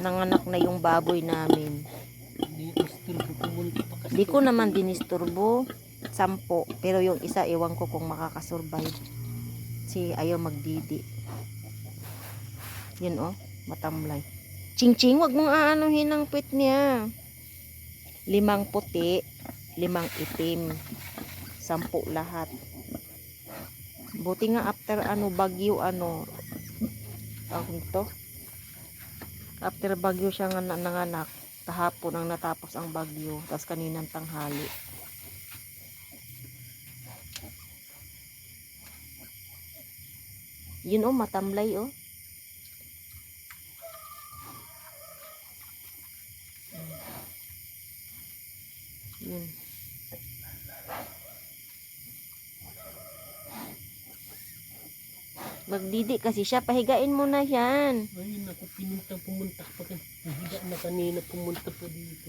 nanganak na yung baboy namin. Di ko naman dinisturbo. 10. Pero yung isa, ewan ko kung makakasurvive. Si ayaw magdidi. Yun oh, matamlay. Ching-ching, wag mong aanuhin ang puwet niya. 5 puti, 5 itim. 10 lahat. Buti nga after bagyo tawag nito. After bagyo siya nga nanganak. Kahapon ang natapos ang bagyo. Tapos kaninang tanghali. Yun oh, matamlay oh. Yun. Magdidi kasi siya. Pahigain mo na yan. Ay, naku, pumunta pa. Nahiga na kanina, pumunta pa dito.